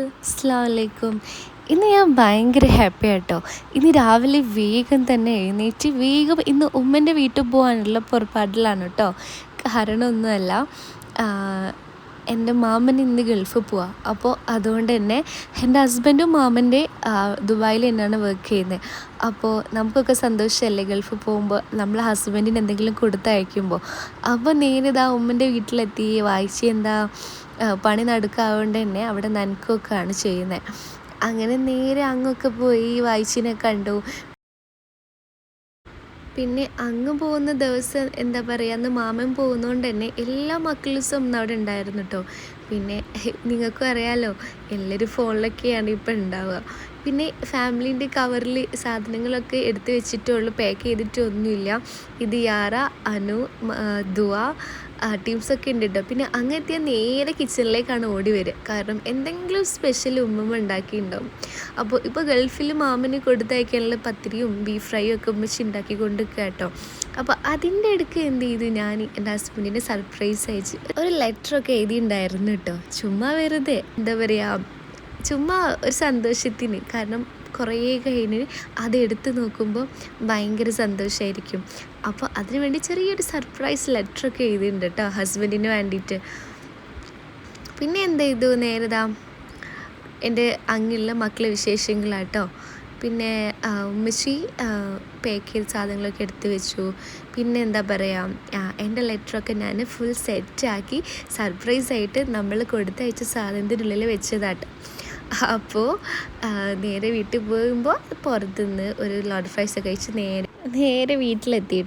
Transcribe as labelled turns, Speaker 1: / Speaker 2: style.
Speaker 1: അസ്സലാമലൈക്കും. ഇന്ന് ഞാൻ ഭയങ്കര ഹാപ്പി ആട്ടോ. ഇന്ന് രാവിലെ വേഗം തന്നെ എഴുന്നേറ്റ് വേഗം ഇന്ന് ഉമ്മൻ്റെ വീട്ടിൽ പോകാനുള്ള പുറപ്പാടിലാണ് കേട്ടോ. കാരണമൊന്നുമല്ല, എൻ്റെ മാമൻ ഇന്ന് ഗൾഫിൽ പോവാം. അപ്പോൾ അതുകൊണ്ട് തന്നെ എൻ്റെ ഹസ്ബൻഡും മാമൻ്റെ ദുബായിൽ തന്നെയാണ് വർക്ക് ചെയ്യുന്നത്. അപ്പോൾ നമുക്കൊക്കെ സന്തോഷമല്ലേ ഗൾഫിൽ പോകുമ്പോൾ നമ്മൾ ഹസ്ബൻഡിന് എന്തെങ്കിലും കൊടുത്തയക്കുമ്പോൾ. അപ്പോൾ നേരിതാ ഉമ്മൻ്റെ വീട്ടിലെത്തി. വായിച്ച് എന്താ പണി നടക്കാവുകൊണ്ട് തന്നെ അവിടെ നനക്കുകയൊക്കെയാണ് ചെയ്യുന്നത്. അങ്ങനെ നേരെ അങ്ങൊക്കെ പോയി വായിച്ചിനെ കണ്ടു. പിന്നെ അങ്ങ് പോകുന്ന ദിവസം എന്താ പറയുക, അന്ന് മാമൻ പോകുന്നതുകൊണ്ട് തന്നെ എല്ലാ മക്കളും അന്ന് അവിടെ ഉണ്ടായിരുന്നു കേട്ടോ. പിന്നെ നിങ്ങൾക്കും അറിയാമല്ലോ, എല്ലാവരും ഫോണിലൊക്കെയാണ് ഇപ്പം ഉണ്ടാവുക. പിന്നെ ഫാമിലീൻ്റെ കവറിൽ സാധനങ്ങളൊക്കെ എടുത്ത് വെച്ചിട്ടുള്ളൂ, പാക്ക് ചെയ്തിട്ടൊന്നുമില്ല. ഇത് യാറ, അനു, ദുവ ടീംസൊക്കെ ഉണ്ട് കേട്ടോ. പിന്നെ അങ്ങെത്തിയാൽ നേരെ കിച്ചണിലേക്കാണ് ഓടി വരിക. കാരണം എന്തെങ്കിലും സ്പെഷ്യൽ ഉമ്മമ്മ ഉണ്ടാക്കിയിട്ടുണ്ടാവും. അപ്പോൾ ഇപ്പോൾ ഗൾഫിൽ മാമന് കൊടുത്തയക്കാനുള്ള പത്തിരിയും ബീഫ് ഫ്രൈയും ഒക്കെ ഉമ്മച്ചി ഉണ്ടാക്കിക്കൊണ്ട് കേട്ടോ. അപ്പോൾ അതിൻ്റെ ഇടയ്ക്ക് എന്ത് ചെയ്തു, ഞാൻ എൻ്റെ ഹസ്ബൻഡിനെ സർപ്രൈസ് അയച്ച് ഒരു ലെറ്ററൊക്കെ എഴുതിയിട്ടുണ്ടായിരുന്നു കേട്ടോ. ചുമ്മാ വെറുതെ എന്താ പറയുക, ചുമ്മാ ഒരു സന്തോഷത്തിന്. കാരണം കുറേ കഴിഞ്ഞ് അത് എടുത്ത് നോക്കുമ്പോൾ ഭയങ്കര സന്തോഷമായിരിക്കും. അപ്പോൾ അതിന് വേണ്ടി ചെറിയൊരു സർപ്രൈസ് ലെറ്ററൊക്കെ എഴുതിയിട്ടുണ്ട് കേട്ടോ ഹസ്ബൻഡിന് വേണ്ടിയിട്ട്. പിന്നെ എന്ത് ചെയ്തു, നേരതാ എൻ്റെ അങ്ങുള്ള മക്കളെ വിശേഷങ്ങളാട്ടോ. പിന്നെ ഉമ്മച്ചി പാക്ക് ചെയ്ത സാധനങ്ങളൊക്കെ എടുത്ത് വെച്ചു. പിന്നെ എന്താ പറയുക, എൻ്റെ ലെറ്ററൊക്കെ ഞാൻ ഫുൾ സെറ്റാക്കി സർപ്രൈസായിട്ട് നമ്മൾ കൊടുത്തയച്ച സാധനത്തിനുള്ളിൽ വെച്ചതാട്ടോ. അപ്പോൾ നേരെ വീട്ടിൽ പോകുമ്പോൾ പുറത്തുനിന്ന് ഒരു ലോഡ് ഫ്രൈസൊക്കെ കഴിച്ച് നേരെ വീട്ടിലെത്തി.